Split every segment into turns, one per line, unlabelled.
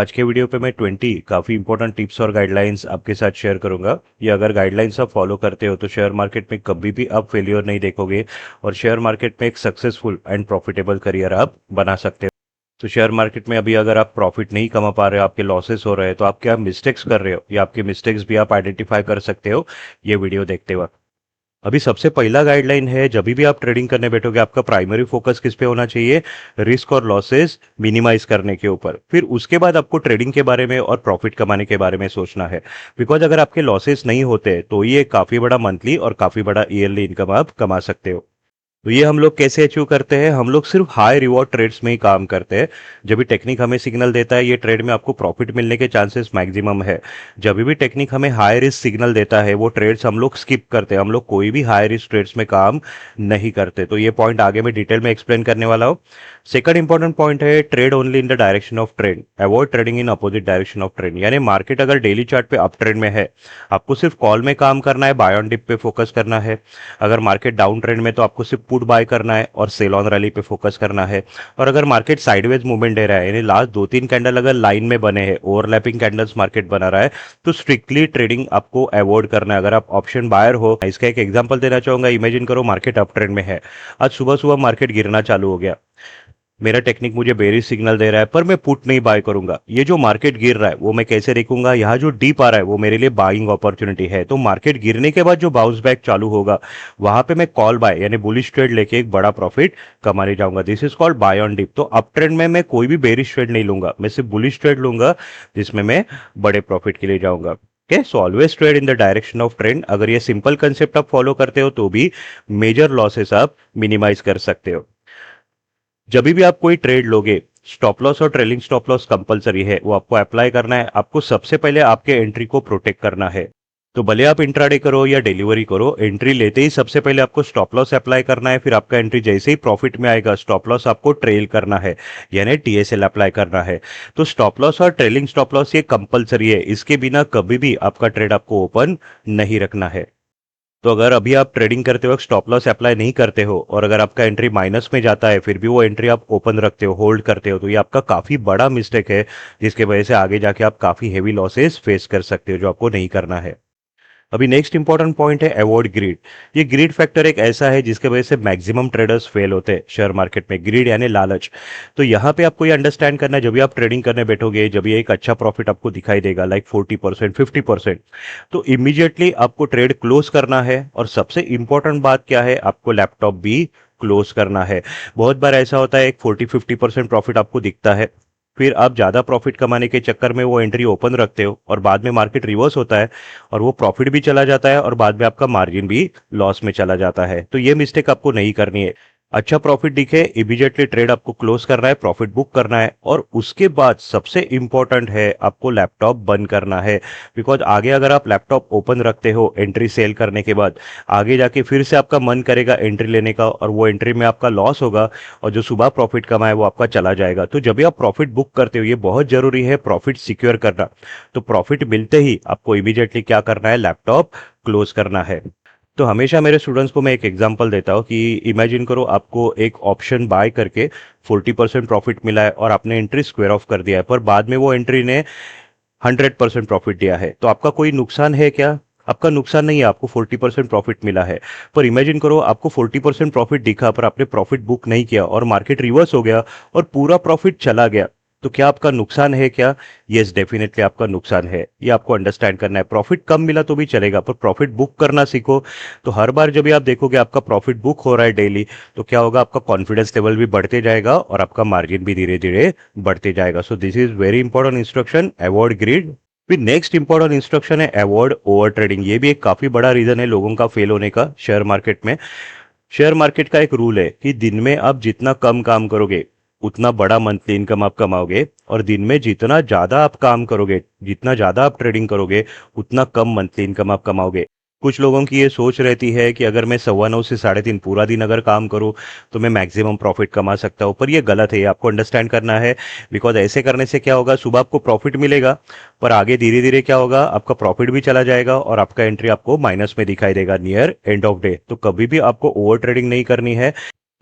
आज के वीडियो पे मैं 20 काफ़ी इंपॉर्टेंट टिप्स और गाइडलाइंस आपके साथ शेयर करूंगा। ये अगर गाइडलाइंस आप फॉलो करते हो तो शेयर मार्केट में कभी भी आप फेलियर नहीं देखोगे और शेयर मार्केट में एक सक्सेसफुल एंड प्रॉफिटेबल करियर आप बना सकते हो। तो शेयर मार्केट में अभी अगर आप प्रॉफिट नहीं कमा पा रहे हो, आपके लॉसेस हो रहे हैं, तो आप क्या मिस्टेक्स कर रहे हो या आपके मिस्टेक्स भी आप आइडेंटिफाई कर सकते हो ये वीडियो देखते वक्त। अभी सबसे पहला गाइडलाइन है, जब भी आप ट्रेडिंग करने बैठोगे आपका प्राइमरी फोकस किस पे होना चाहिए? रिस्क और लॉसेस मिनिमाइज करने के ऊपर। फिर उसके बाद आपको ट्रेडिंग के बारे में और प्रॉफिट कमाने के बारे में सोचना है। बिकॉज अगर आपके लॉसेस नहीं होते तो ये काफी बड़ा मंथली और काफी बड़ा ईयरली इनकम आप कमा सकते हो। तो ये हम लोग कैसे अचीव करते हैं? हम लोग सिर्फ हाई रिवॉर्ड ट्रेड्स में ही काम करते हैं। जब भी टेक्निक हमें सिग्नल देता है ये ट्रेड में आपको प्रॉफिट मिलने के चांसेस मैक्सिमम है। जब भी टेक्निक हमें हाई रिस्क सिग्नल देता है वो ट्रेड्स हम लोग स्किप करते हैं। हम लोग कोई भी हाई रिस्क ट्रेड्स में काम नहीं करते। तो ये पॉइंट आगे मैं डिटेल में एक्सप्लेन करने वाला हूँ। सेकंड इंपॉर्टेंट पॉइंट है, trade only in the direction of trend, avoid trading in opposite direction of trend. यानी मार्केट अगर डेली चार्ट पे अप ट्रेंड में है, आपको सिर्फ कॉल में काम करना है, बाय ऑन डिप पे फोकस करना है। अगर मार्केट डाउन ट्रेंड में तो आपको सिर्फ पुट बाय करना है और सेल ऑन रैली पे फोकस करना है। और अगर मार्केट साइडवेज मूवमेंट दे रहा है, यानी लास्ट 2-3 कैंडल अगर लाइन में बने हैं, ओवरलैपिंग कैंडल्स मार्केट बना रहा है, तो स्ट्रिक्टली ट्रेडिंग आपको अवॉइड करना है। अगर आप ऑप्शन बायर हो, इसका एक एग्जांपल देना चाहूंगा। इमेजिन करो मार्केट अप ट्रेंड में है, आज सुबह सुबह मार्केट गिरना चालू हो गया। मेरा टेक्निक मुझे बेरिश सिग्नल दे रहा है पर मैं पुट नहीं बाय करूंगा। ये जो मार्केट गिर रहा है वो मैं कैसे देखूंगा? यहाँ जो डीप आ रहा है वो मेरे लिए बाइंग अपॉर्चुनिटी है। तो मार्केट गिरने के बाद जो बाउंस बैक चालू होगा वहां पे मैं कॉल बाय यानी बुलिश ट्रेड लेके एक बड़ा प्रॉफिट कमाने जाऊंगा। This is called buy on dip. तो अप ट्रेंड में मैं कोई भी बेरिश ट्रेड नहीं लूंगा, मैं सिर्फ बुलिश ट्रेड लूंगा जिसमें मैं बड़े प्रॉफिट के लिए जाऊंगा। Okay, so always trade in the direction of trend. अगर ये सिंपल कंसेप्ट आप फॉलो करते हो तो भी मेजर लॉसेस आप मिनिमाइज कर सकते हो। जब भी आप कोई ट्रेड लोगे, स्टॉप लॉस और ट्रेलिंग स्टॉप लॉस कंपलसरी है, वो आपको अप्लाई करना है। आपको सबसे पहले आपके एंट्री को प्रोटेक्ट करना है। तो भले आप इंट्राडे करो या डिलीवरी करो, एंट्री लेते ही सबसे पहले आपको स्टॉप लॉस अप्लाई करना है। फिर आपका एंट्री जैसे ही प्रॉफिट में आएगा स्टॉप लॉस आपको ट्रेल करना है, यानी टीएसएल अप्लाई करना है। तो स्टॉप लॉस और ट्रेलिंग स्टॉप लॉस ये कंपलसरी है, इसके बिना कभी भी आपका ट्रेड आपको ओपन नहीं रखना है। तो अगर अभी आप ट्रेडिंग करते वक्त स्टॉप लॉस अप्लाई नहीं करते हो और अगर आपका एंट्री माइनस में जाता है फिर भी वो एंट्री आप ओपन रखते हो, होल्ड करते हो, तो ये आपका काफी बड़ा मिस्टेक है, जिसके वजह से आगे जाके आप काफी हेवी लॉसेस फेस कर सकते हो, जो आपको नहीं करना है। अभी नेक्स्ट इंपॉर्टेंट पॉइंट है अवॉइड ग्रीड। ये ग्रीड फैक्टर एक ऐसा है जिसके वजह से मैक्सिमम ट्रेडर्स फेल होते हैं शेयर मार्केट में। ग्रीड यानी लालच। तो यहाँ पे आपको ये अंडरस्टैंड करना है, जब भी आप ट्रेडिंग करने बैठोगे, जब ये एक अच्छा प्रॉफिट आपको दिखाई देगा लाइक 40% 50%, तो इमीडिएटली आपको ट्रेड क्लोज करना है। और सबसे इंपॉर्टेंट बात क्या है, आपको लैपटॉप भी क्लोज करना है। बहुत बार ऐसा होता है एक 40-50% प्रॉफिट आपको दिखता है, फिर आप ज्यादा प्रॉफिट कमाने के चक्कर में वो एंट्री ओपन रखते हो और बाद में मार्केट रिवर्स होता है और वो प्रॉफिट भी चला जाता है और बाद में आपका मार्जिन भी लॉस में चला जाता है। तो ये मिस्टेक आपको नहीं करनी है। अच्छा प्रॉफिट दिखे इमीडिएटली ट्रेड आपको क्लोज करना है, प्रॉफिट बुक करना है और उसके बाद सबसे इंपॉर्टेंट है आपको लैपटॉप बंद करना है। बिकॉज आगे अगर आप लैपटॉप ओपन रखते हो एंट्री सेल करने के बाद, आगे जाके फिर से आपका मन करेगा एंट्री लेने का और वो एंट्री में आपका लॉस होगा और जो सुबह प्रॉफिट कमाए वो आपका चला जाएगा। तो जब भी आप प्रॉफिट बुक करते हो, ये बहुत जरूरी है प्रॉफिट सिक्योर करना। तो प्रॉफिट मिलते ही आपको इमीडिएटली क्या करना है? लैपटॉप क्लोज करना है। तो हमेशा मेरे स्टूडेंट्स को मैं एक एग्जांपल देता हूँ कि इमेजिन करो आपको एक ऑप्शन बाय करके 40% प्रॉफिट मिला है और आपने एंट्री स्क्वायर ऑफ कर दिया है, पर बाद में वो एंट्री ने 100% प्रॉफिट दिया है। तो आपका कोई नुकसान है क्या? आपका नुकसान नहीं है, आपको 40% प्रॉफिट मिला है। पर इमेजिन करो आपको 40% प्रॉफिट दिखा पर आपने प्रॉफिट बुक नहीं किया और मार्केट रिवर्स हो गया और पूरा प्रॉफिट चला गया। तो क्या आपका नुकसान है क्या? यस, डेफिनेटली आपका नुकसान है। ये आपको अंडरस्टैंड करना है। प्रॉफिट कम मिला तो भी चलेगा पर प्रॉफिट बुक करना सीखो। तो हर बार जब भी आप देखोगे आपका प्रॉफिट बुक हो रहा है डेली, तो क्या होगा? आपका कॉन्फिडेंस लेवल भी बढ़ते जाएगा और आपका मार्जिन भी धीरे धीरे बढ़ते जाएगा। So this is very important instruction, avoid greed. फिर नेक्स्ट इंपॉर्टेंट इंस्ट्रक्शन है अवॉइड ओवर ट्रेडिंग। ये भी एक काफी बड़ा रीजन है लोगों का फेल होने का शेयर मार्केट में। शेयर मार्केट का एक रूल है कि दिन में आप जितना कम काम करोगे उतना बड़ा मंथली इनकम आप कमाओगे और दिन में जितना ज्यादा आप काम करोगे, जितना ज्यादा आप ट्रेडिंग करोगे, उतना कम मंथली इनकम आप कमाओगे। कुछ लोगों की ये सोच रहती है कि अगर मैं 9:15 से 3:30 पूरा दिन अगर काम करूं तो मैं मैक्सिमम प्रॉफिट कमा सकता हूं, पर ये गलत है। ये आपको अंडरस्टैंड करना है। बिकॉज ऐसे करने से क्या होगा, सुबह आपको प्रॉफिट मिलेगा पर आगे धीरे धीरे क्या होगा, आपका प्रॉफिट भी चला जाएगा और आपका एंट्री आपको माइनस में दिखाई देगा नियर एंड ऑफ डे। तो कभी भी आपको ओवर ट्रेडिंग नहीं करनी है।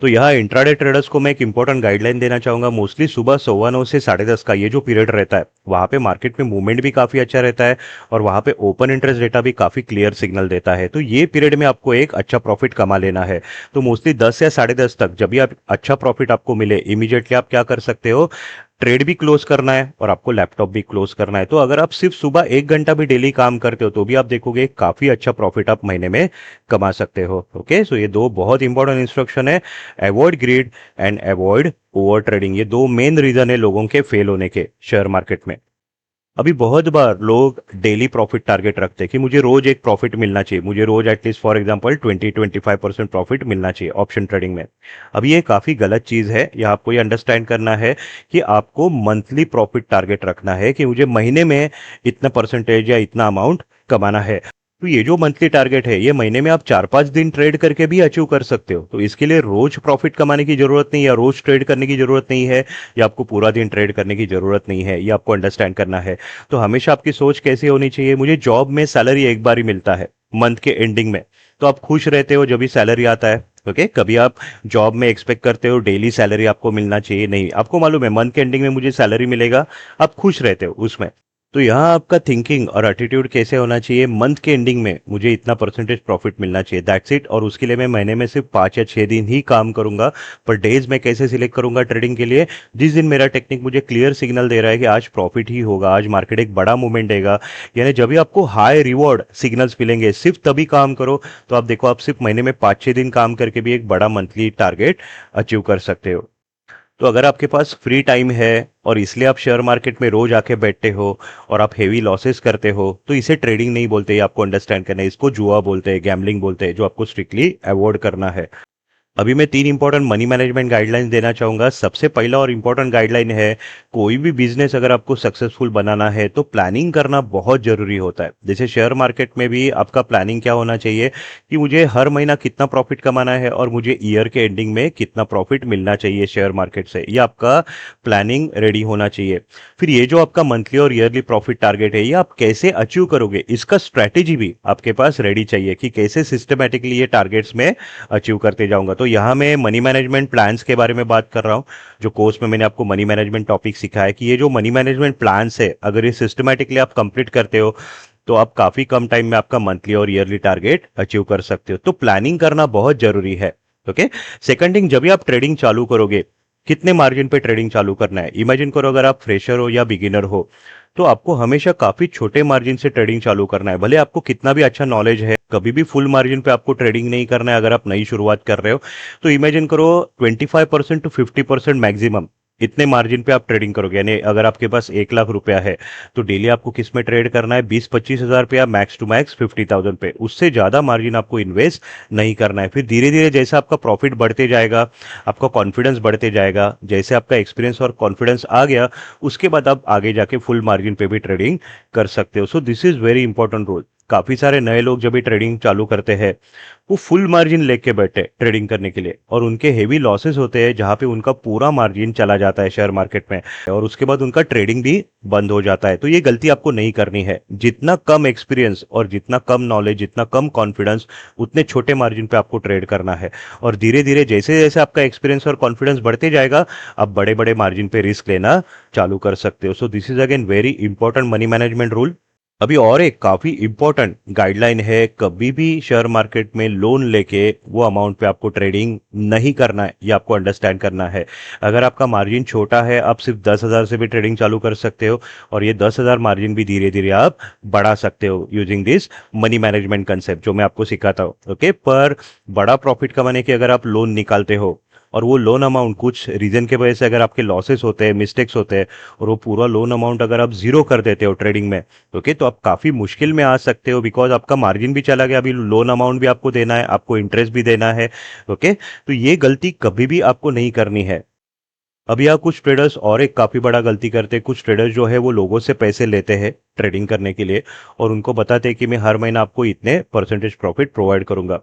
तो यहाँ इंट्राडे ट्रेडर्स को मैं एक इंपॉर्टेंट गाइडलाइन देना चाहूंगा। मोस्टली सुबह 9:15 से 10:30 का ये जो पीरियड रहता है, वहाँ पे मार्केट में मूवमेंट भी काफी अच्छा रहता है और वहाँ पे ओपन इंटरेस्ट डेटा भी काफी क्लियर सिग्नल देता है। तो ये पीरियड में आपको एक अच्छा प्रॉफिट कमा लेना है। तो मोस्टली 10 या 10:30 तक जब भी आप अच्छा प्रॉफिट आपको मिले, इमीडिएटली आप क्या कर सकते हो, ट्रेड भी क्लोज करना है और आपको लैपटॉप भी क्लोज करना है। तो अगर आप सिर्फ सुबह 1 घंटा भी डेली काम करते हो तो भी आप देखोगे काफी अच्छा प्रॉफिट आप महीने में कमा सकते हो। ओके, सो ये दो बहुत इंपॉर्टेंट इंस्ट्रक्शन है। Avoid grid and avoid over trading, ये दो मेन रीजन है लोगों के फेल होने के शेयर मार्केट में। अभी बहुत बार लोग डेली प्रॉफिट टारगेट रखते हैं कि मुझे रोज एक प्रॉफिट मिलना चाहिए, मुझे रोज एटलीस्ट फॉर एग्जांपल 20-25% प्रॉफिट मिलना चाहिए ऑप्शन ट्रेडिंग में। अब ये काफी गलत चीज है। यह आपको ये अंडरस्टैंड करना है कि आपको मंथली प्रॉफिट टारगेट रखना है कि मुझे महीने में इतना परसेंटेज या इतना अमाउंट कमाना है। तो ये जो मंथली टारगेट है, ये महीने में आप 4-5 दिन ट्रेड करके भी अचीव कर सकते हो। तो इसके लिए रोज प्रॉफिट कमाने की जरूरत नहीं, या रोज ट्रेड करने की जरूरत नहीं है, या आपको पूरा दिन ट्रेड करने की जरूरत नहीं है। ये आपको अंडरस्टैंड करना है। तो हमेशा आपकी सोच कैसी होनी चाहिए, मुझे जॉब में सैलरी एक बार ही मिलता है मंथ के एंडिंग में, तो आप खुश रहते हो जब भी सैलरी आता है। ओके, कभी आप जॉब में एक्सपेक्ट करते हो डेली सैलरी आपको मिलना चाहिए, नहीं, आपको मालूम है मंथ के एंडिंग में मुझे सैलरी मिलेगा, आप खुश रहते हो उसमें। तो यहाँ आपका थिंकिंग और एटीट्यूड कैसे होना चाहिए, मंथ के एंडिंग में मुझे इतना परसेंटेज प्रॉफिट मिलना चाहिए, दैट्स इट। और उसके लिए मैं महीने में सिर्फ 5 या 6 दिन ही काम करूंगा। पर डेज मैं कैसे सिलेक्ट करूंगा ट्रेडिंग के लिए, जिस दिन मेरा टेक्निक मुझे क्लियर सिग्नल दे रहा है कि आज प्रॉफिट ही होगा, आज मार्केट एक बड़ा मूवमेंट देगा, यानी जब भी आपको हाई रिवॉर्ड सिग्नल्स मिलेंगे सिर्फ तभी काम करो। तो आप देखो, आप सिर्फ महीने में 5-6 दिन काम करके भी एक बड़ा मंथली टारगेट अचीव कर सकते हो। तो अगर आपके पास फ्री टाइम है और इसलिए आप शेयर मार्केट में रोज आके बैठते हो और आप हेवी लॉसेस करते हो, तो इसे ट्रेडिंग नहीं बोलते, ये आपको अंडरस्टैंड करना है। इसको जुआ बोलते हैं, गैम्बलिंग बोलते हैं, जो आपको स्ट्रिक्टली अवॉइड करना है। अभी मैं 3 इंपॉर्टेंट मनी मैनेजमेंट गाइडलाइंस देना चाहूंगा। सबसे पहला और इंपॉर्टेंट गाइडलाइन है, कोई भी बिजनेस अगर आपको सक्सेसफुल बनाना है तो प्लानिंग करना बहुत जरूरी होता है। जैसे शेयर मार्केट में भी आपका प्लानिंग क्या होना चाहिए कि मुझे हर महीना कितना प्रॉफिट कमाना है और मुझे ईयर के एंडिंग में कितना प्रॉफिट मिलना चाहिए शेयर मार्केट से, ये आपका प्लानिंग रेडी होना चाहिए। फिर ये जो आपका मंथली और ईयरली प्रॉफिट टारगेट है, ये आप कैसे अचीव करोगे, इसका स्ट्रैटेजी भी आपके पास रेडी चाहिए कि कैसे सिस्टमेटिकली ये टारगेट्स में अचीव करते जाऊंगा। तो यहाँ मैं मनी मैनेजमेंट प्लान्स के बारे में बात कर रहा हूँ। जो कोर्स में मैंने आपको मनी मैनेजमेंट टॉपिक सिखाया है कि ये जो मनी मैनेजमेंट प्लान्स है, अगर ये सिस्टमेटिकली आप कंप्लीट करते हो तो आप काफी कम टाइम में आपका मंथली और ईयरली टारगेट अचीव कर सकते हो। तो प्लानिंग करना बहुत जरूरी है। ओके, सेकंड थिंग, जब भी आप ट्रेडिंग चालू करोगे, कितने मार्जिन पे ट्रेडिंग चालू करना है। इमेजिन करो अगर आप फ्रेशर हो या बिगिनर हो, तो आपको हमेशा काफी छोटे मार्जिन से ट्रेडिंग चालू करना है। भले आपको कितना भी अच्छा नॉलेज है, कभी भी फुल मार्जिन पे आपको ट्रेडिंग नहीं करना है अगर आप नई शुरुआत कर रहे हो। तो इमेजिन करो 25% to 50% मैक्सिमम, इतने मार्जिन पे आप ट्रेडिंग करोगे। यानी अगर आपके पास 1 लाख रुपया है तो डेली आपको किस में ट्रेड करना है, 20-25 हजार रुपया, मैक्स टू मैक्स 50,000 पे। उससे ज्यादा मार्जिन आपको इन्वेस्ट नहीं करना है। फिर धीरे धीरे जैसे आपका प्रॉफिट बढ़ते जाएगा, आपका कॉन्फिडेंस बढ़ते जाएगा, जैसे आपका एक्सपीरियंस और कॉन्फिडेंस आ गया, उसके बाद आप आगे जाके फुल मार्जिन पे भी ट्रेडिंग कर सकते हो। सो this is very important rule. काफी सारे नए लोग जब भी ट्रेडिंग चालू करते हैं, वो फुल मार्जिन लेके बैठे ट्रेडिंग करने के लिए, और उनके हेवी लॉसेस होते हैं जहां पे उनका पूरा मार्जिन चला जाता है शेयर मार्केट में, और उसके बाद उनका ट्रेडिंग भी बंद हो जाता है। तो ये गलती आपको नहीं करनी है। जितना कम एक्सपीरियंस और जितना कम नॉलेज, जितना कम कॉन्फिडेंस, उतने छोटे मार्जिन पे आपको ट्रेड करना है। और धीरे धीरे जैसे जैसे आपका एक्सपीरियंस और कॉन्फिडेंस बढ़ते जाएगा, आप बड़े बड़े मार्जिन पे रिस्क लेना चालू कर सकते हो। सो this is again very important money management rule. अभी और एक काफी इंपॉर्टेंट गाइडलाइन है, कभी भी शेयर मार्केट में लोन लेके वो अमाउंट पे आपको ट्रेडिंग नहीं करना है, ये आपको अंडरस्टैंड करना है। अगर आपका मार्जिन छोटा है, आप सिर्फ 10,000 से भी ट्रेडिंग चालू कर सकते हो, और ये 10,000 मार्जिन भी धीरे धीरे आप बढ़ा सकते हो using this money management concept जो मैं आपको सिखाता हूँ। ओके, पर बड़ा प्रॉफिट कमाने के अगर आप लोन निकालते हो और वो लोन अमाउंट कुछ रीजन के वजह से अगर आपके लॉसेस होते हैं, मिस्टेक्स होते हैं, और वो पूरा लोन अमाउंट अगर आप जीरो कर देते हो ट्रेडिंग में, ओके, तो आप काफी मुश्किल में आ सकते हो, बिकॉज आपका मार्जिन भी चला गया, अभी लोन अमाउंट भी आपको देना है, आपको इंटरेस्ट भी देना है। ओके, तो ये गलती कभी भी आपको नहीं करनी है। अब यहाँ कुछ ट्रेडर्स और एक काफी बड़ा गलती करते हैं। कुछ ट्रेडर्स जो है वो लोगों से पैसे लेते हैं ट्रेडिंग करने के लिए और उनको बताते हैं कि मैं हर महीना आपको इतने परसेंटेज प्रॉफिट प्रोवाइड करूंगा।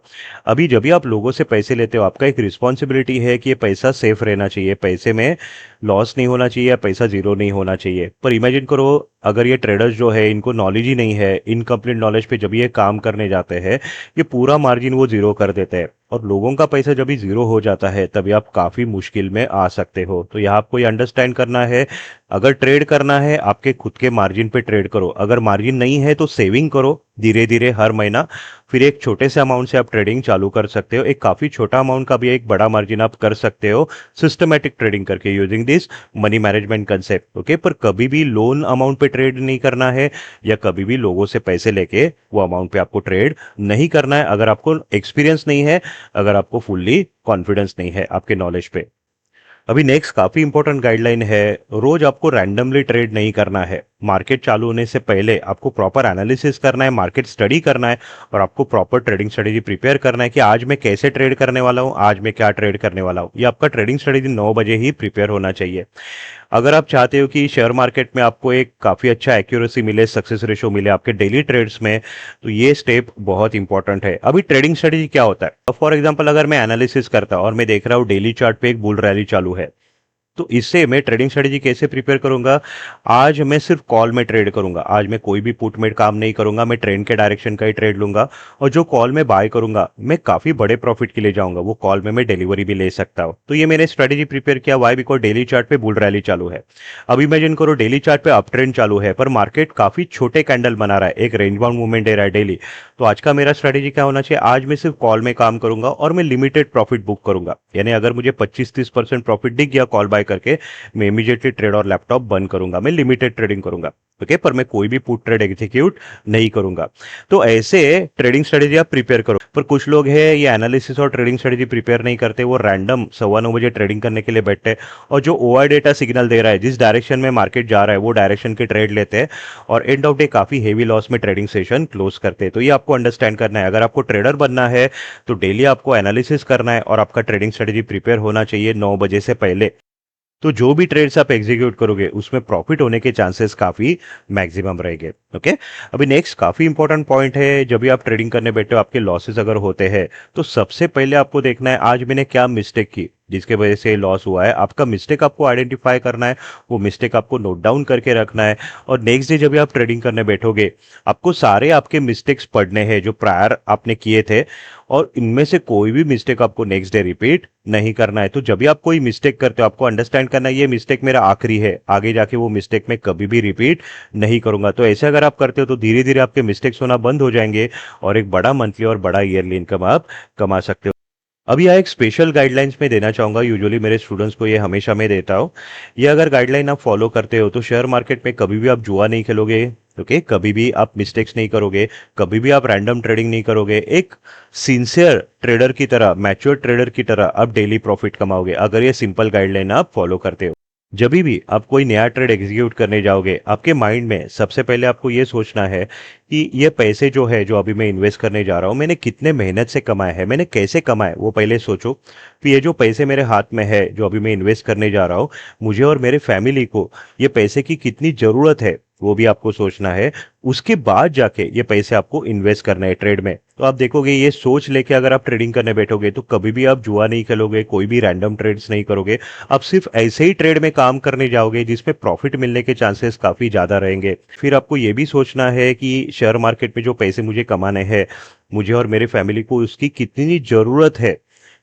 अभी जब भी आप लोगों से पैसे लेते हो, आपका एक रिस्पॉन्सिबिलिटी है कि ये पैसा सेफ रहना चाहिए, पैसे में लॉस नहीं होना चाहिए या पैसा जीरो नहीं होना चाहिए। पर इमेजिन करो, अगर ये ट्रेडर्स जो है इनको नॉलेज ही नहीं है, इनकम्प्लीट नॉलेज पे जब ये काम करने जाते हैं, ये पूरा मार्जिन वो जीरो कर देते हैं और लोगों का पैसा जब भी जीरो हो जाता है तभी आप काफी मुश्किल में आ सकते हो। तो यहाँ आपको ये अंडरस्टैंड करना है, अगर ट्रेड करना है आपके खुद के मार्जिन पे ट्रेड करो, अगर मार्जिन नहीं है तो सेविंग करो धीरे धीरे हर महीना। फिर एक छोटे से अमाउंट से आप ट्रेडिंग चालू कर सकते हो, एक काफी छोटा अमाउंट का भी एक बड़ा मार्जिन आप कर सकते हो सिस्टमेटिक ट्रेडिंग करके using this money management concept. Okay, पर कभी भी लोन अमाउंट पे ट्रेड नहीं करना है या कभी भी लोगों से पैसे लेके वो अमाउंट पे आपको ट्रेड नहीं करना है, अगर आपको एक्सपीरियंस नहीं है, अगर आपको फुल्ली कॉन्फिडेंस नहीं है आपके नॉलेज पे। अभी नेक्स्ट काफी इंपॉर्टेंट गाइडलाइन है, रोज आपको रैंडमली ट्रेड नहीं करना है। मार्केट चालू होने से पहले आपको प्रॉपर एनालिसिस करना है, मार्केट स्टडी करना है और आपको प्रॉपर ट्रेडिंग स्ट्रेटेजी प्रिपेयर करना है कि आज मैं कैसे ट्रेड करने वाला हूं, आज मैं क्या ट्रेड करने वाला हूं। ये आपका ट्रेडिंग स्ट्रेटेजी 9 बजे ही प्रिपेयर होना चाहिए। अगर आप चाहते हो कि शेयर मार्केट में आपको एक काफी अच्छा एक्यूरेसी मिले, सक्सेस रेशो मिले आपके डेली ट्रेड्स में, तो ये स्टेप बहुत इंपॉर्टेंट है। अभी ट्रेडिंग स्ट्रेटेजी क्या होता है, फॉर एग्जांपल अगर मैं एनालिसिस करता और मैं देख रहा हूँ डेली चार्ट पे एक बुल रैली चालू है, तो इससे मैं ट्रेडिंग स्ट्रेटेजी कैसे प्रिपेयर करूंगा, आज मैं सिर्फ कॉल में ट्रेड करूंगा, आज मैं कोई भी पुट में काम नहीं करूंगा, मैं ट्रेंड के डायरेक्शन का ही ट्रेड लूंगा और जो कॉल में बाय करूंगा मैं काफी बड़े प्रॉफिट के लिए जाऊंगा, वो कॉल में मैं डिलीवरी भी ले सकता हूं। तो ये मैंने स्ट्रेटेजी प्रिपेयर किया, वाई बिकॉज डेली चार्ट पे बुल रैली चालू है। अब इमेजिन करो डेली चार्ट पे अप ट्रेंड चालू है पर मार्केट काफी छोटे कैंडल बना रहा है, एक रेंज बाउंड मूवमेंट दे रहा है डेली। तो आज का मेरा स्ट्रेटेजी क्या होना चाहिए, आज मैं सिर्फ कॉल में काम करूंगा और मैं लिमिटेड प्रॉफिट बुक करूंगा, यानी अगर मुझे 25-30% प्रॉफिट दिख गया कॉल बाय करके, मैं इमीडिएटली ट्रेड और लैपटॉप बंद करूंगा, मैं लिमिटेड ट्रेडिंग करूंगा। ओके, पर मैं कोई भी पुट ट्रेड एग्जीक्यूट नहीं करूंगा। तो ऐसे ट्रेडिंग स्ट्रेटेजी आप प्रिपेयर करो। पर कुछ लोग हैं ये एनालिसिस और ट्रेडिंग स्ट्रेटेजी प्रिपेयर नहीं करते, वो रैंडम 9:15 बजे ट्रेडिंग करने के लिए बैठते हैं और जो ओआई डेटा सिग्नल दे रहा है, जिस डायरेक्शन में मार्केट जा रहा है वो डायरेक्शन के ट्रेड लेते हैं और एंड ऑफ डे काफी हेवी लॉस में ट्रेडिंग सेशन क्लोज करते हैं। तो ये आपको अंडरस्टैंड करना है, अगर आपको ट्रेडर बनना है तो डेली आपको एनालिसिस करना है और आपका ट्रेडिंग स्ट्रेटेजी प्रिपेयर होना चाहिए 9 बजे से पहले। तो जो भी ट्रेड्स आप एग्जीक्यूट करोगे उसमें प्रॉफिट होने के चांसेस काफी मैक्सिमम रहेंगे। ओके, अभी नेक्स्ट काफी इंपॉर्टेंट पॉइंट है, जब भी आप ट्रेडिंग करने बैठे हो आपके लॉसेस अगर होते हैं तो सबसे पहले आपको देखना है आज मैंने क्या मिस्टेक की जिसके वजह से लॉस हुआ है। आपका मिस्टेक आपको आइडेंटिफाई करना है, वो मिस्टेक आपको नोट डाउन करके रखना है और नेक्स्ट डे जब भी आप ट्रेडिंग करने बैठोगे आपको सारे आपके मिस्टेक्स पढ़ने हैं जो प्रायर आपने किए थे और इनमें से कोई भी मिस्टेक आपको नेक्स्ट डे रिपीट नहीं करना है। तो जब भी आप कोई मिस्टेक करते हो आपको अंडरस्टैंड करना है ये मिस्टेक मेरा आखिरी है, आगे जाके वो मिस्टेक मैं कभी भी रिपीट नहीं करूंगा। तो ऐसे अगर आप करते हो तो धीरे धीरे आपके मिस्टेक्स होना बंद हो जाएंगे और एक बड़ा मंथली और बड़ा ईयरली इनकम आप कमा सकते हो। अब यह एक स्पेशल गाइडलाइंस में देना चाहूंगा, यूजुअली मेरे स्टूडेंट्स को ये हमेशा मैं देता हूँ। ये अगर गाइडलाइन आप फॉलो करते हो तो शेयर मार्केट में कभी भी आप जुआ नहीं खेलोगे। ओके, कभी भी आप मिस्टेक्स नहीं करोगे, कभी भी आप रैंडम ट्रेडिंग नहीं करोगे, एक सिंसियर ट्रेडर की तरह, मैच्योर ट्रेडर की तरह आप डेली प्रॉफिट कमाओगे अगर ये सिंपल गाइडलाइन आप फॉलो करते हो। जब भी आप कोई नया ट्रेड एग्जीक्यूट करने जाओगे आपके माइंड में सबसे पहले आपको ये सोचना है कि ये पैसे जो है जो अभी मैं इन्वेस्ट करने जा रहा हूँ मैंने कितने मेहनत से कमाए हैं, मैंने कैसे कमाए वो पहले सोचो। फिर ये जो पैसे मेरे हाथ में है जो अभी मैं इन्वेस्ट करने जा रहा हूँ, मुझे और मेरे फैमिली को ये पैसे की कितनी जरूरत है वो भी आपको सोचना है। उसके बाद जाके ये पैसे आपको इन्वेस्ट करना है ट्रेड में। तो आप देखोगे ये सोच लेके अगर आप ट्रेडिंग करने बैठोगे तो कभी भी आप जुआ नहीं खेलोगे, कोई भी रैंडम ट्रेड्स नहीं करोगे, आप सिर्फ ऐसे ही ट्रेड में काम करने जाओगे जिसमें प्रॉफिट मिलने के चांसेस काफी ज्यादा रहेंगे। फिर आपको ये भी सोचना है कि शेयर मार्केट में जो पैसे मुझे कमाने हैं, मुझे और मेरे फैमिली को उसकी कितनी जरूरत है,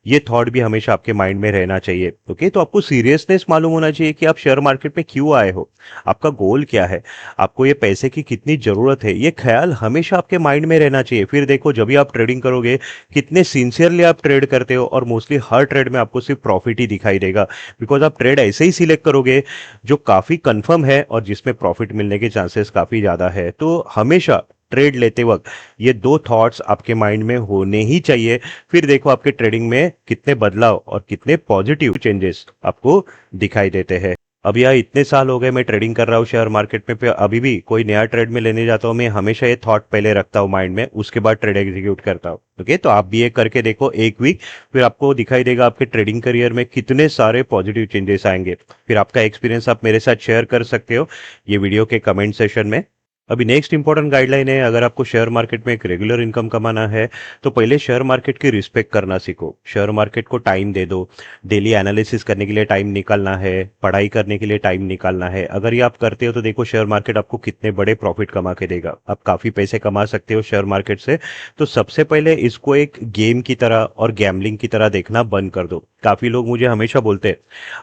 ये थॉट भी हमेशा आपके माइंड में रहना चाहिए। ओके, तो आपको सीरियसनेस मालूम होना चाहिए कि आप शेयर मार्केट में क्यों आए हो, आपका गोल क्या है, आपको ये पैसे की कितनी जरूरत है, ये ख्याल हमेशा आपके माइंड में रहना चाहिए। फिर देखो जब भी आप ट्रेडिंग करोगे कितने सिंसियरली आप ट्रेड करते हो और मोस्टली हर ट्रेड में आपको सिर्फ प्रॉफिट ही दिखाई देगा, बिकॉज आप ट्रेड ऐसे ही सिलेक्ट करोगे जो काफी कंफर्म है और जिसमें प्रॉफिट मिलने के चांसेस काफी ज्यादा है। तो हमेशा ट्रेड लेते वक्त ये दो थॉट्स आपके माइंड में होने ही चाहिए। फिर देखो आपके ट्रेडिंग में कितने बदलाव और कितने पॉजिटिव चेंजेस आपको दिखाई देते हैं। अब यह इतने साल हो गए मैं ट्रेडिंग कर रहा हूँ शेयर मार्केट में, पे अभी भी कोई नया ट्रेड में लेने जाता हूँ मैं हमेशा ये थॉट पहले रखता हूँ माइंड में, उसके बाद ट्रेड एग्जीक्यूट करता हूँ। ओके, तो आप भी ये करके देखो एक वीक, फिर आपको दिखाई देगा आपके ट्रेडिंग करियर में कितने सारे पॉजिटिव चेंजेस आएंगे। फिर आपका एक्सपीरियंस आप मेरे साथ शेयर कर सकते हो ये वीडियो के कमेंट सेशन में। अभी नेक्स्ट इंपॉर्टेंट गाइडलाइन है, अगर आपको शेयर मार्केट में एक रेगुलर इनकम कमाना है तो पहले शेयर मार्केट की रिस्पेक्ट करना सीखो। शेयर मार्केट को टाइम दे दो। डेली एनालिसिस करने के लिए टाइम निकालना है, पढ़ाई करने के लिए टाइम निकालना है। अगर ये आप करते हो तो देखो शेयर मार्केट आपको कितने बड़े प्रॉफिट कमा के देगा। आप काफ़ी पैसे कमा सकते हो शेयर मार्केट से। तो सबसे पहले इसको एक गेम की तरह और गैम्बलिंग की तरह देखना बंद कर दो। काफ़ी लोग मुझे हमेशा बोलते हैं,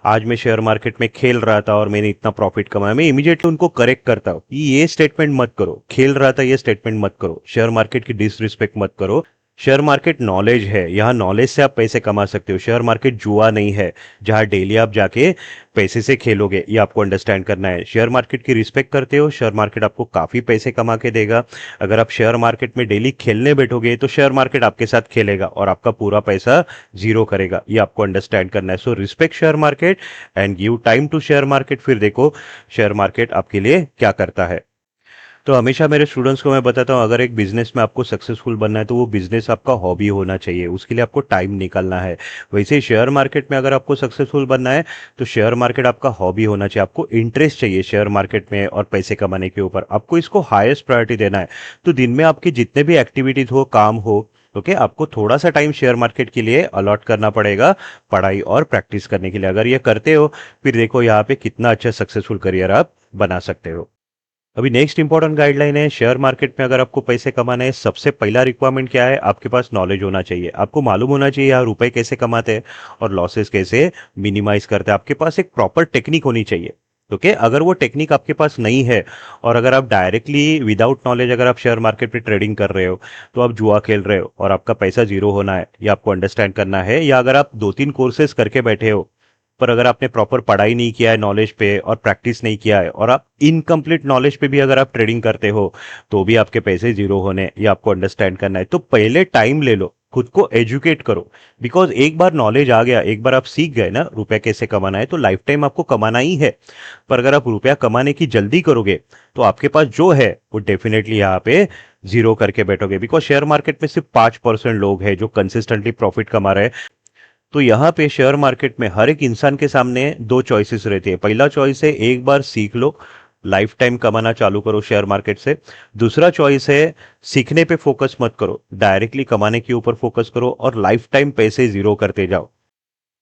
आज मैं शेयर मार्केट में खेल रहा था और मैंने इतना प्रॉफिट कमाया। मैं इमीडिएटली उनको करेक्ट करता हूँ कि ये स्टेटमेंट मत करो, खेल रहा था ये स्टेटमेंट मत करो, शेयर मार्केट की डिसरिस्पेक्ट मत करो। शेयर मार्केट नॉलेज है, यहाँ नॉलेज से आप पैसे कमा सकते हो। शेयर मार्केट जुआ नहीं है जहाँ डेली आप जाके पैसे से खेलोगे। ये आपको अंडरस्टैंड करना है। शेयर मार्केट की रिस्पेक्ट करते हो, शेयर मार्केट आपको काफी पैसे कमा के देगा। अगर आप शेयर मार्केट में डेली खेलने बैठोगे तो शेयर मार्केट आपके साथ खेलेगा और आपका पूरा पैसा जीरो करेगा। ये आपको अंडरस्टैंड करना है। So respect share market and give time to share market, फिर देखो शेयर मार्केट आपके लिए क्या करता है। तो हमेशा मेरे स्टूडेंट्स को मैं बताता हूँ, अगर एक बिजनेस में आपको सक्सेसफुल बनना है तो वो बिजनेस आपका हॉबी होना चाहिए, उसके लिए आपको टाइम निकालना है। वैसे ही शेयर मार्केट में अगर आपको सक्सेसफुल बनना है तो शेयर मार्केट आपका हॉबी होना चाहिए। आपको इंटरेस्ट चाहिए शेयर मार्केट में और पैसे कमाने के ऊपर, आपको इसको हाईएस्ट प्रायोरिटी देना है। तो दिन में आपकी जितने भी एक्टिविटीज हो, काम हो, ओके, आपको थोड़ा सा टाइम शेयर मार्केट के लिए अलॉट करना पड़ेगा, पढ़ाई और प्रैक्टिस करने के लिए। अगर ये करते हो फिर देखो यहाँ पे कितना अच्छा सक्सेसफुल करियर आप बना सकते हो। अभी नेक्स्ट इंपॉर्टेंट गाइडलाइन है, शेयर मार्केट में अगर आपको पैसे कमाने हैं सबसे पहला रिक्वायरमेंट क्या है, आपके पास नॉलेज होना चाहिए। आपको मालूम होना चाहिए यार रुपए कैसे कमाते हैं और लॉसेस कैसे मिनिमाइज करते हैं। आपके पास एक प्रॉपर टेक्निक होनी चाहिए। ओके, अगर वो टेक्निक आपके पास नहीं है और अगर आप डायरेक्टली विदाउट नॉलेज अगर आप शेयर मार्केट पे ट्रेडिंग कर रहे हो तो आप जुआ खेल रहे हो और आपका पैसा जीरो होना है, ये आपको अंडरस्टैंड करना है। या अगर आप दो तीन कोर्सेज करके बैठे हो पर अगर आपने प्रॉपर पढ़ाई नहीं किया है नॉलेज पे और प्रैक्टिस नहीं किया है और आप इनकम्प्लीट नॉलेज पे भी अगर आप ट्रेडिंग करते हो तो भी आपके पैसे जीरो होने, ये आपको अंडरस्टैंड करना है। तो पहले टाइम ले लो, खुद को एजुकेट करो। बिकॉज एक बार नॉलेज आ गया, एक बार आप सीख गए ना रुपया कैसे कमाना है, तो लाइफ टाइम आपको कमाना ही है। पर अगर आप रुपया कमाने की जल्दी करोगे तो आपके पास जो है वो डेफिनेटली यहाँ पे जीरो करके बैठोगे। बिकॉज शेयर मार्केट में सिर्फ 5% लोग हैं जो कंसिस्टेंटली प्रॉफिट कमा रहे हैं। तो यहाँ पे शेयर मार्केट में हर एक इंसान के सामने दो चॉइसेस रहती है। पहला चॉइस है एक बार सीख लो, लाइफ टाइम कमाना चालू करो शेयर मार्केट से। दूसरा चॉइस है सीखने पे फोकस मत करो, डायरेक्टली कमाने के ऊपर फोकस करो और लाइफ टाइम पैसे जीरो करते जाओ।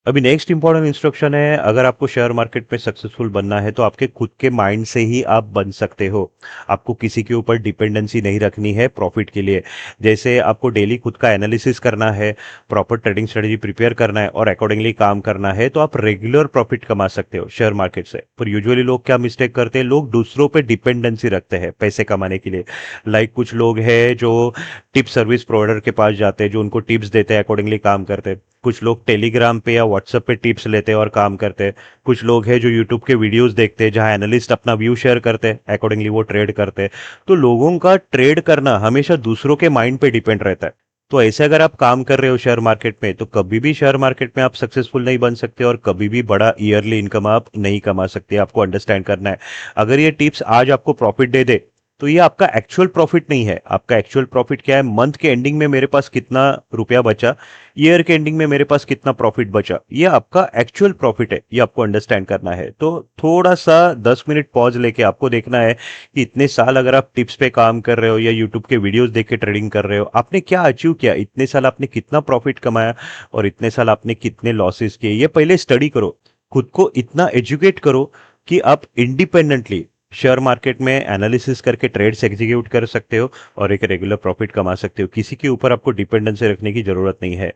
अभी नेक्स्ट इंपॉर्टेंट इंस्ट्रक्शन है, अगर आपको शेयर मार्केट में सक्सेसफुल बनना है तो आपके खुद के माइंड से ही आप बन सकते हो। आपको किसी के ऊपर डिपेंडेंसी नहीं रखनी है प्रॉफिट के लिए। जैसे आपको डेली खुद का एनालिसिस करना है, प्रॉपर ट्रेडिंग स्ट्रेटेजी प्रिपेयर करना है और अकॉर्डिंगली काम करना है तो आप रेगुलर प्रॉफिट कमा सकते हो शेयर मार्केट से। पर यूजुअली लोग क्या मिस्टेक करते हैं, लोग दूसरों पे डिपेंडेंसी रखते हैं पैसे कमाने के लिए। लाइक कुछ लोग हैं जो टिप सर्विस प्रोवाइडर के पास जाते हैं जो उनको टिप्स देते हैं, अकॉर्डिंगली काम करते हैं। कुछ लोग टेलीग्राम पे या व्हाट्सएप पे टिप्स लेते हैं और काम करते हैं। कुछ लोग हैं जो यूट्यूब के वीडियोस देखते हैं जहां एनालिस्ट अपना व्यू शेयर करते हैं, अकॉर्डिंगली वो ट्रेड करते हैं। तो लोगों का ट्रेड करना हमेशा दूसरों के माइंड पे डिपेंड रहता है। तो ऐसे अगर आप काम कर रहे हो शेयर मार्केट में तो कभी भी शेयर मार्केट में आप सक्सेसफुल नहीं बन सकते और कभी भी बड़ा ईयरली इनकम आप नहीं कमा सकते। आपको अंडरस्टैंड करना है। अगर ये टिप्स आज आपको प्रॉफिट दे दे तो ये आपका एक्चुअल प्रॉफिट नहीं है। आपका एक्चुअल प्रॉफिट क्या है, मंथ के एंडिंग में मेरे पास कितना रुपया बचा, ईयर के एंडिंग में मेरे पास कितना प्रॉफिट बचा, ये आपका एक्चुअल प्रॉफिट है। ये आपको अंडरस्टैंड करना है। तो थोड़ा सा 10 मिनट पॉज लेके आपको देखना है कि इतने साल अगर आप टिप्स पे काम कर रहे हो या यूट्यूब के वीडियोस देख के ट्रेडिंग कर रहे हो, आपने क्या अचीव किया, इतने साल आपने कितना प्रॉफिट कमाया और इतने साल आपने कितने लॉसेस किए। ये पहले स्टडी करो, खुद को इतना एजुकेट करो कि आप इंडिपेंडेंटली शेयर मार्केट में एनालिसिस करके ट्रेड्स एग्जीक्यूट कर सकते हो और एक रेगुलर प्रॉफिट कमा सकते हो। किसी के ऊपर आपको डिपेंडेंसी रखने की जरूरत नहीं है।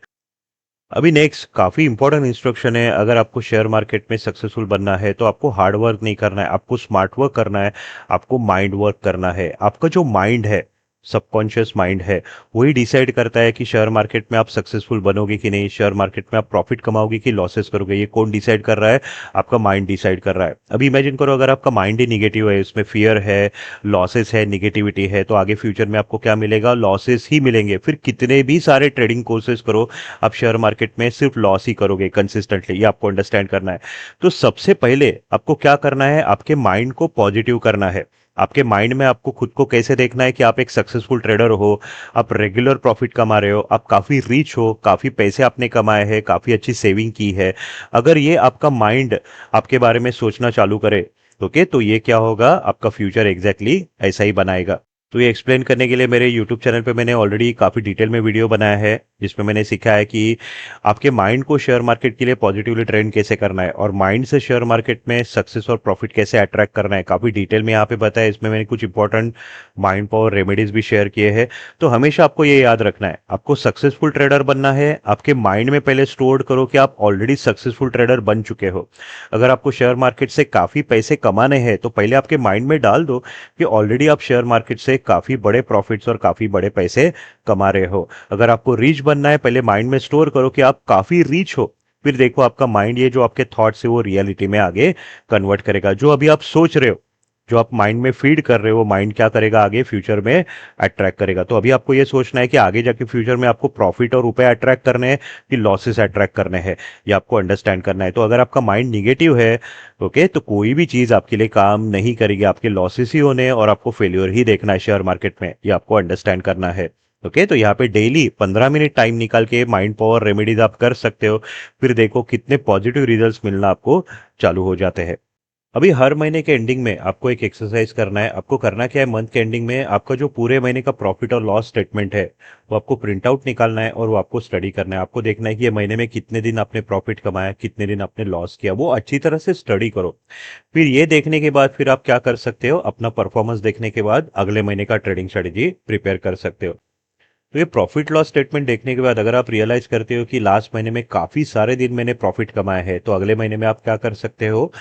अभी नेक्स्ट काफी इंपॉर्टेंट इंस्ट्रक्शन है, अगर आपको शेयर मार्केट में सक्सेसफुल बनना है तो आपको हार्ड वर्क नहीं करना है, आपको स्मार्ट वर्क करना है, आपको माइंड वर्क करना है। आपका जो माइंड है, सबकॉन्शियस माइंड है, वही डिसाइड करता है कि शेयर मार्केट में आप सक्सेसफुल बनोगे कि नहीं, शेयर मार्केट में आप प्रॉफिट कमाओगे कि लॉसेस करोगे। ये कौन डिसाइड कर रहा है, आपका माइंड डिसाइड कर रहा है। अभी इमेजिन करो अगर आपका माइंड ही निगेटिव है, इसमें फियर है, लॉसेस है, निगेटिविटी है, तो आगे फ्यूचर में आपको क्या मिलेगा, लॉसेस ही मिलेंगे। फिर कितने भी सारे ट्रेडिंग कोर्सेज करो, आप शेयर मार्केट में सिर्फ लॉस ही करोगे कंसिस्टेंटली। ये आपको अंडरस्टैंड करना है। तो सबसे पहले आपको क्या करना है, आपके माइंड को पॉजिटिव करना है। आपके माइंड में आपको खुद को कैसे देखना है कि आप एक सक्सेसफुल ट्रेडर हो, आप रेगुलर प्रॉफिट कमा रहे हो, आप काफी रिच हो, काफी पैसे आपने कमाए हैं, काफी अच्छी सेविंग की है। अगर ये आपका माइंड आपके बारे में सोचना चालू करे ओके, तो ये क्या होगा, आपका फ्यूचर एग्जैक्टली ऐसा ही बनाएगा। तो ये एक्सप्लेन करने के लिए मेरे यूट्यूब चैनल पे मैंने ऑलरेडी काफ़ी डिटेल में वीडियो बनाया है, जिसमें मैंने सीखा है कि आपके माइंड को शेयर मार्केट के लिए पॉजिटिवली ट्रेंड कैसे करना है और माइंड से शेयर मार्केट में सक्सेस और प्रॉफिट कैसे अट्रैक्ट करना है। काफ़ी डिटेल में यहाँ पे बताया, इसमें मैंने कुछ इंपॉर्टेंट माइंड पावर रेमेडीज भी शेयर किए हैं। तो हमेशा आपको ये याद रखना है, आपको सक्सेसफुल ट्रेडर बनना है, आपके माइंड में पहले स्टोर करो कि आप ऑलरेडी सक्सेसफुल ट्रेडर बन चुके हो। अगर आपको शेयर मार्केट से काफ़ी पैसे कमाने हैं तो पहले आपके माइंड में डाल दो कि ऑलरेडी आप शेयर मार्केट से काफी बड़े प्रॉफिट्स और काफी बड़े पैसे कमा रहे हो। अगर आपको रीच बनना है, पहले माइंड में स्टोर करो कि आप काफी रीच हो। फिर देखो आपका माइंड ये जो आपके थॉट्स है वो रियलिटी में आगे कन्वर्ट करेगा। जो अभी आप सोच रहे हो, जो आप माइंड में फीड कर रहे हो, माइंड क्या करेगा आगे फ्यूचर में, अट्रैक्ट करेगा। तो अभी आपको ये सोचना है कि आगे जाके फ्यूचर में आपको प्रॉफिट और रुपए अट्रैक्ट करने हैं कि लॉसेस अट्रैक्ट करने हैं, ये आपको अंडरस्टैंड करना है। तो अगर आपका माइंड निगेटिव है, ओके, तो कोई भी चीज आपके लिए काम नहीं करेगी, आपके लॉसेस ही होने हैं और आपको फेल्योर ही देखना है शेयर मार्केट में, ये आपको अंडरस्टैंड करना है। ओके, तो यहाँ पे डेली 15 मिनट टाइम निकाल के माइंड पावर रेमेडीज आप कर सकते हो। फिर देखो कितने पॉजिटिव रिजल्ट्स मिलना आपको चालू हो जाते हैं। अभी हर महीने के एंडिंग में आपको एक एक्सरसाइज करना है। आपको करना क्या है, मंथ के एंडिंग में आपका जो पूरे महीने का प्रॉफिट और लॉस स्टेटमेंट है वो आपको प्रिंट आउट निकालना है और वो आपको स्टडी करना है। आपको देखना है कि ये महीने में कितने दिन आपने प्रॉफिट कमाया, कितने दिन आपने लॉस किया, वो अच्छी तरह से स्टडी करो। फिर ये देखने के बाद फिर आप क्या कर सकते हो, अपना परफॉर्मेंस देखने के बाद अगले महीने का ट्रेडिंग स्ट्रेटेजी प्रिपेयर कर सकते हो। तो ये प्रॉफिट लॉस स्टेटमेंट देखने के बाद अगर आप रियलाइज करते हो कि लास्ट महीने में काफी सारे दिन मैंने प्रॉफिट कमाया है, तो अगले महीने में आप क्या कर सकते हो,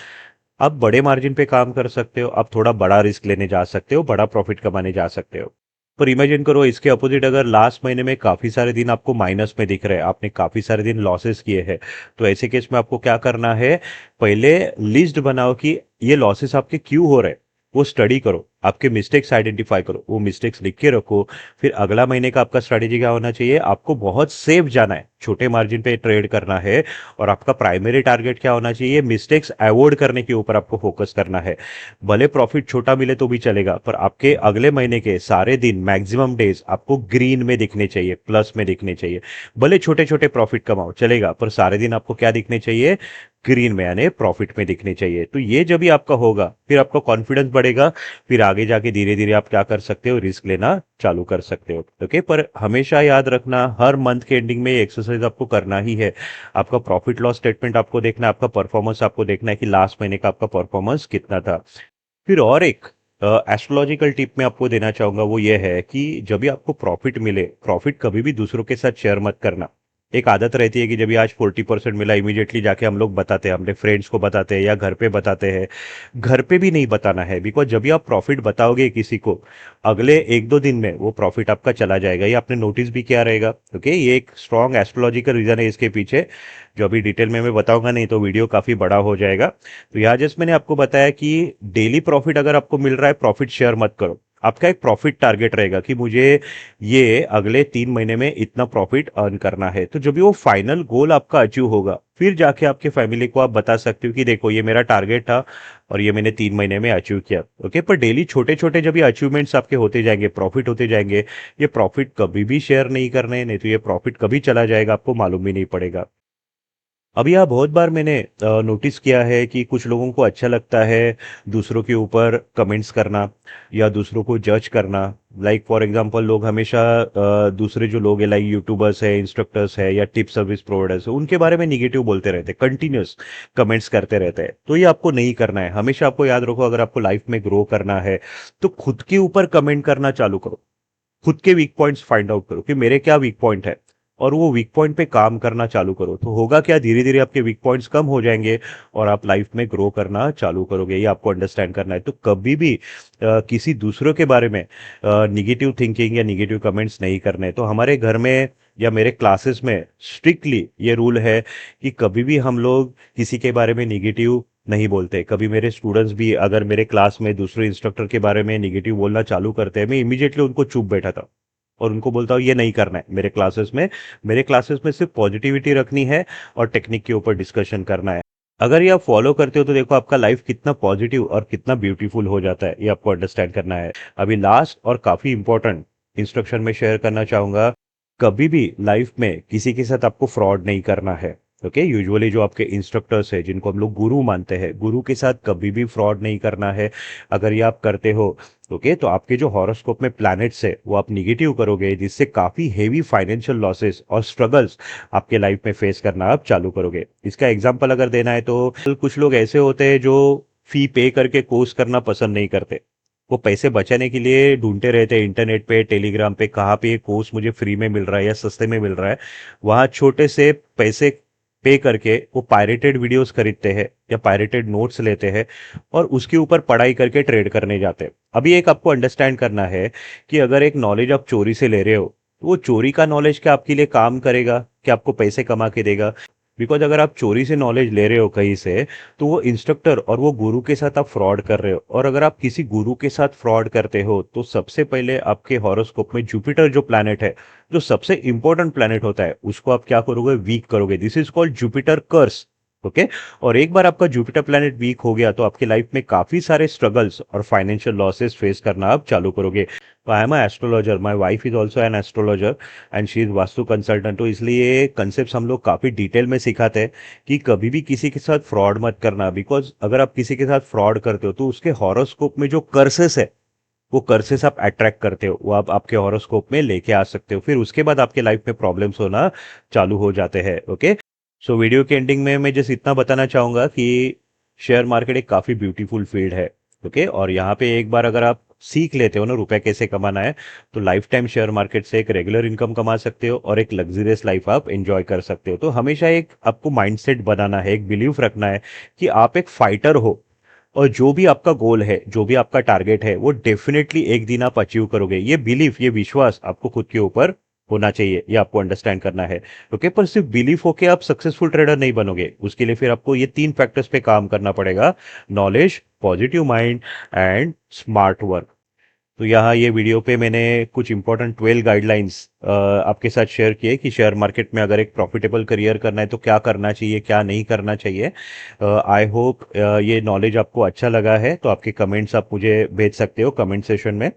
आप बड़े मार्जिन पे काम कर सकते हो, आप थोड़ा बड़ा रिस्क लेने जा सकते हो, बड़ा प्रॉफिट कमाने जा सकते हो। पर इमेजिन करो इसके अपोजिट, अगर लास्ट महीने में काफी सारे दिन आपको माइनस में दिख रहे हैं, आपने काफी सारे दिन लॉसेस किए हैं, तो ऐसे केस में आपको क्या करना है, पहले लिस्ट बनाओ कि ये लॉसेस आपके क्यों हो रहे हैं, वो स्टडी करो, आपके मिस्टेक्स आइडेंटिफाई करो, वो मिस्टेक्स लिख के रखो। फिर अगला महीने का आपका स्ट्रेटेजी क्या होना चाहिए, आपको बहुत सेफ जाना है, छोटे मार्जिन पे ट्रेड करना है और आपका प्राइमरी टारगेट क्या होना चाहिए, मिस्टेक्स अवॉइड करने के ऊपर आपको फोकस करना है। भले प्रॉफिट छोटा मिले तो भी चलेगा, पर आपके अगले महीने के सारे दिन, मैक्सिमम डेज आपको ग्रीन में दिखने चाहिए, प्लस में दिखने चाहिए। भले छोटे छोटे प्रॉफिट कमाओ चलेगा, पर सारे दिन आपको क्या दिखने चाहिए, ग्रीन में, यानी प्रॉफिट में दिखने चाहिए। तो ये जब भी आपका होगा फिर आपका कॉन्फिडेंस बढ़ेगा। फिर आगे जाके धीरे धीरे आप क्या कर सकते हो, रिस्क लेना चालू कर सकते हो। ओके, पर हमेशा याद रखना हर मंथ के एंडिंग में ये एक्सरसाइज आपको करना ही है। आपका प्रॉफिट लॉस स्टेटमेंट आपको देखना है, आपका परफॉर्मेंस आपको देखना है कि लास्ट महीने का आपका परफॉर्मेंस कितना था। फिर और एक एस्ट्रोलॉजिकल टिप मैं आपको देना चाहूंगा, वो ये है कि जब भी आपको प्रॉफिट मिले, प्रॉफिट कभी भी दूसरों के साथ शेयर मत करना। एक आदत रहती है कि जब भी आज 40% मिला, इमीडिएटली जाके हम लोग बताते हैं, अपने फ्रेंड्स को बताते हैं या घर पे बताते हैं। घर पे भी नहीं बताना है, बिकॉज जब भी आप प्रॉफिट बताओगे किसी को, अगले 1-2 दिन में वो प्रॉफिट आपका चला जाएगा। ये आपने नोटिस भी किया रहेगा। ओके, ये एक स्ट्रॉन्ग एस्ट्रोलॉजिकल रीजन है इसके पीछे, जो अभी डिटेल में मैं बताऊंगा नहीं तो वीडियो काफी बड़ा हो जाएगा। तो यहाँ जस्ट मैंने आपको बताया कि डेली प्रॉफिट अगर आपको मिल रहा है, प्रॉफिट शेयर मत करो। आपका एक प्रॉफिट टारगेट रहेगा कि मुझे ये अगले 3 महीने में इतना प्रॉफिट अर्न करना है। तो जब भी वो फाइनल गोल आपका अचीव होगा, फिर जाके आपके फैमिली को आप बता सकते हो कि देखो ये मेरा टारगेट था और ये मैंने 3 महीने में अचीव किया। ओके, पर डेली छोटे छोटे जब ये अचीवमेंट्स आपके होते जाएंगे, प्रॉफिट होते जाएंगे, ये प्रॉफिट कभी भी शेयर नहीं करने, नहीं तो ये प्रॉफिट कभी चला जाएगा, आपको मालूम भी नहीं पड़ेगा। अभी यहाँ बहुत बार मैंने नोटिस किया है कि कुछ लोगों को अच्छा लगता है दूसरों के ऊपर कमेंट्स करना या दूसरों को जज करना। लाइक फॉर एग्जांपल, लोग हमेशा दूसरे जो लोग हैं, लाइक यूट्यूबर्स है, इंस्ट्रक्टर्स है या टिप सर्विस प्रोवाइडर्स है, उनके बारे में निगेटिव बोलते रहते हैं, कंटिन्यूस कमेंट्स करते रहते हैं। तो ये आपको नहीं करना है। हमेशा आपको याद रखो, अगर आपको लाइफ में ग्रो करना है तो खुद के ऊपर कमेंट करना चालू करो। खुद के वीक पॉइंट्स फाइंड आउट करो कि मेरे क्या वीक पॉइंट है, और वो वीक पॉइंट पे काम करना चालू करो। तो होगा क्या, धीरे धीरे आपके वीक पॉइंट्स कम हो जाएंगे और आप लाइफ में ग्रो करना चालू करोगे। ये आपको अंडरस्टैंड करना है। तो कभी भी किसी दूसरों के बारे में निगेटिव थिंकिंग या निगेटिव कमेंट्स नहीं करने। तो हमारे घर में या मेरे क्लासेस में स्ट्रिक्टली ये रूल है कि कभी भी हम लोग किसी के बारे में निगेटिव नहीं बोलते। कभी मेरे स्टूडेंट्स भी अगर मेरे क्लास में दूसरे इंस्ट्रक्टर के बारे में निगेटिव बोलना चालू करते हैं, मैं इमीडिएटली उनको चुप बैठा था और उनको बोलता हूँ ये नहीं करना है मेरे क्लासेस में। मेरे क्लासेस में सिर्फ पॉजिटिविटी रखनी है और टेक्निक के ऊपर डिस्कशन करना है। अगर ये आप फॉलो करते हो तो देखो आपका लाइफ कितना पॉजिटिव और कितना ब्यूटीफुल हो जाता है, ये आपको अंडरस्टैंड करना है। अभी लास्ट और काफी इंपॉर्टेंट इंस्ट्रक्शन में शेयर करना चाहूंगा, कभी भी लाइफ में किसी के साथ आपको फ्रॉड नहीं करना है। ओके, यूजुअली जो आपके इंस्ट्रक्टर्स है जिनको हम लोग गुरु मानते हैं, गुरु के साथ कभी भी फ्रॉड नहीं करना है। अगर ये आप करते हो, ओके, तो आपके जो हॉरोस्कोप में प्लैनेट्स है वो आप निगेटिव करोगे, जिससे काफी हेवी फाइनेंशियल लॉसेस और स्ट्रगल्स आपके लाइफ में फेस करना आप चालू करोगे। इसका एग्जांपल अगर देना है तो कुछ लोग ऐसे होते हैं जो फी पे करके कोर्स करना पसंद नहीं करते। वो पैसे बचाने के लिए ढूंढते रहते हैं इंटरनेट पे, टेलीग्राम पे, कहाँ पे ये कोर्स मुझे फ्री में मिल रहा है या सस्ते में मिल रहा है। वहाँ छोटे से पैसे पे करके वो पायरेटेड वीडियोस खरीदते हैं या पायरेटेड नोट्स लेते हैं और उसके ऊपर पढ़ाई करके ट्रेड करने जाते हैं। अभी एक आपको अंडरस्टैंड करना है कि अगर एक नॉलेज आप चोरी से ले रहे हो, तो वो चोरी का नॉलेज क्या आपके लिए काम करेगा, क्या आपको पैसे कमा के देगा? बिकॉज अगर आप चोरी से नॉलेज ले रहे हो कहीं से, तो वो इंस्ट्रक्टर और वो गुरु के साथ आप फ्रॉड कर रहे हो। और अगर आप किसी गुरु के साथ फ्रॉड करते हो तो सबसे पहले आपके हॉरोस्कोप में जुपिटर जो प्लैनेट है, जो सबसे इंपॉर्टेंट प्लैनेट होता है, उसको आप क्या करोगे? वीक करोगे। This is called Jupiter curse. Okay, और एक बार आपका जुपिटर प्लैनेट वीक हो गया तो आपकी लाइफ में काफी सारे स्ट्रगल्स और फाइनेंशियल लॉसेस फेस करना आप चालू करोगे। तो I am astrologer, my wife is also an astrologer and she is vastu consultant. तो इसलिए कंसेप्ट हम लोग काफी डिटेल में सिखाते हैं कि कभी भी किसी के साथ फ्रॉड मत करना। बिकॉज अगर आप किसी के साथ फ्रॉड करते हो तो उसके हॉरोस्कोप में जो कर्सेस है, वो कर्सेस आप अट्रैक्ट करते हो, वो आप आपके हॉरोस्कोप में लेके आ सकते हो। फिर उसके बाद आपके लाइफ में प्रॉब्लम्स होना चालू हो जाते हैं। ओके, सो वीडियो के एंडिंग में मैं जस्ट इतना बताना चाहूंगा कि शेयर मार्केट एक काफी ब्यूटीफुल फील्ड है। ओके, और यहाँ पे एक बार अगर आप सीख लेते हो ना रुपए कैसे कमाना है, तो लाइफ टाइम शेयर मार्केट से एक रेगुलर इनकम कमा सकते हो और एक लग्जरियस लाइफ आप एंजॉय कर सकते हो। तो हमेशा एक आपको माइंडसेट बनाना है, एक बिलीफ रखना है कि आप एक फाइटर हो और जो भी आपका गोल है, जो भी आपका टारगेट है, वो डेफिनेटली एक दिन आप अचीव करोगे। ये बिलीफ, ये विश्वास आपको खुद के ऊपर होना चाहिए, ये आपको अंडरस्टैंड करना है। ओके, पर सिर्फ बिलीफ होके आप सक्सेसफुल ट्रेडर नहीं बनोगे। उसके लिए फिर आपको ये 3 फैक्टर्स पे काम करना पड़ेगा: knowledge, positive mind and smart work. तो यहाँ ये वीडियो पे मैंने कुछ इंपॉर्टेंट 12 गाइडलाइंस आपके साथ शेयर किए कि शेयर मार्केट में अगर एक प्रॉफिटेबल करियर करना है तो क्या करना चाहिए, क्या नहीं करना चाहिए। आई होप ये नॉलेज आपको अच्छा लगा है। तो आपके कमेंट्स आप मुझे भेज सकते हो कमेंट सेशन में।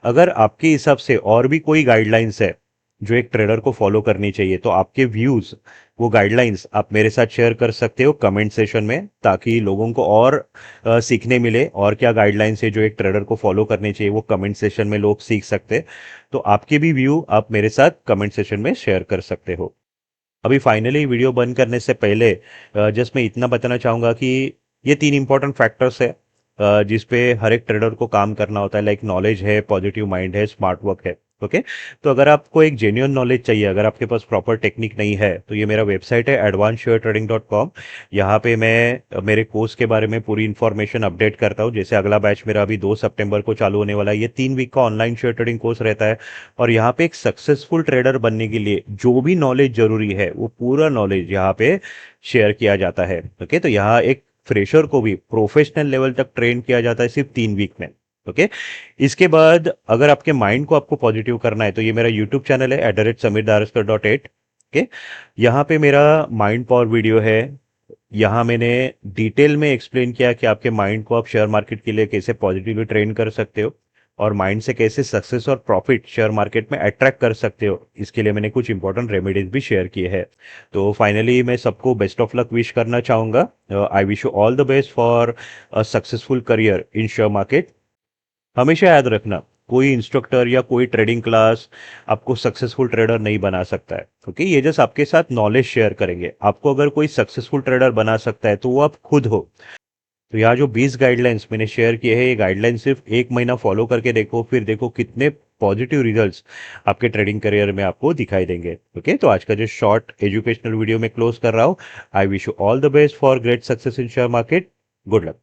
अगर आपके हिसाब से और भी कोई गाइडलाइंस है जो एक ट्रेडर को फॉलो करनी चाहिए, तो आपके व्यूज, वो गाइडलाइंस आप मेरे साथ शेयर कर सकते हो कमेंट सेशन में, ताकि लोगों को और सीखने मिले और क्या गाइडलाइंस है जो एक ट्रेडर को फॉलो करनी चाहिए, वो कमेंट सेशन में लोग सीख सकते। तो आपके भी व्यू आप मेरे साथ कमेंट सेशन में शेयर कर सकते हो। अभी फाइनली वीडियो बंद करने से पहले जस्ट मैं इतना बताना चाहूंगा कि ये 3 इंपॉर्टेंट फैक्टर्स है जिस पे हर एक ट्रेडर को काम करना होता है। लाइक नॉलेज है, पॉजिटिव माइंड है, स्मार्ट वर्क है। ओके, तो अगर आपको एक जेन्युइन नॉलेज चाहिए, अगर आपके पास प्रॉपर टेक्निक नहीं है, तो ये मेरा वेबसाइट है advancedshare trading.com। यहाँ पे मैं मेरे कोर्स के बारे में पूरी इन्फॉर्मेशन अपडेट करता हूँ। जैसे अगला बैच मेरा अभी 2 सितंबर को चालू होने वाला है। ये 3 वीक का ऑनलाइन शेयर ट्रेडिंग कोर्स रहता है। और यहाँ पे एक सक्सेसफुल ट्रेडर बनने के लिए जो भी नॉलेज जरूरी है, वो पूरा नॉलेज यहाँ पे शेयर किया जाता है। ओके, तो यहाँ एक फ्रेशर को भी प्रोफेशनल लेवल तक ट्रेन किया जाता है सिर्फ 3 वीक में। ओके, इसके बाद अगर आपके माइंड को आपको पॉजिटिव करना है, तो ये मेरा यूट्यूब चैनल है @samirdarasper.8। ओके, यहाँ पे मेरा माइंड पावर वीडियो है। यहाँ मैंने डिटेल में एक्सप्लेन किया कि आपके माइंड को आप शेयर मार्केट के लिए कैसे पॉजिटिवली ट्रेन कर सकते हो और माइंड से कैसे सक्सेस और प्रॉफिट शेयर मार्केट में अट्रैक्ट कर सकते हो। इसके लिए मैंने कुछ इंपॉर्टेंट रेमेडीज भी शेयर किए हैं। तो फाइनली मैं सबको बेस्ट ऑफ लक विश करना चाहूंगा। I wish you all the best for a successful career in share market. हमेशा याद रखना, कोई इंस्ट्रक्टर या कोई ट्रेडिंग क्लास आपको सक्सेसफुल ट्रेडर नहीं बना सकता है। ओके, ये जस्ट आपके साथ नॉलेज शेयर करेंगे। आपको अगर कोई सक्सेसफुल ट्रेडर बना सकता है तो वो आप खुद हो। तो यहाँ जो 20 गाइडलाइंस मैंने शेयर किए हैं, ये गाइडलाइन सिर्फ 1 महीना फॉलो करके देखो, फिर देखो कितने पॉजिटिव रिजल्ट्स आपके ट्रेडिंग करियर में आपको दिखाई देंगे। ओके, तो आज का जो शॉर्ट एजुकेशनल वीडियो में क्लोज कर रहा हूँ। I wish you all the best for great success in share market. Good luck.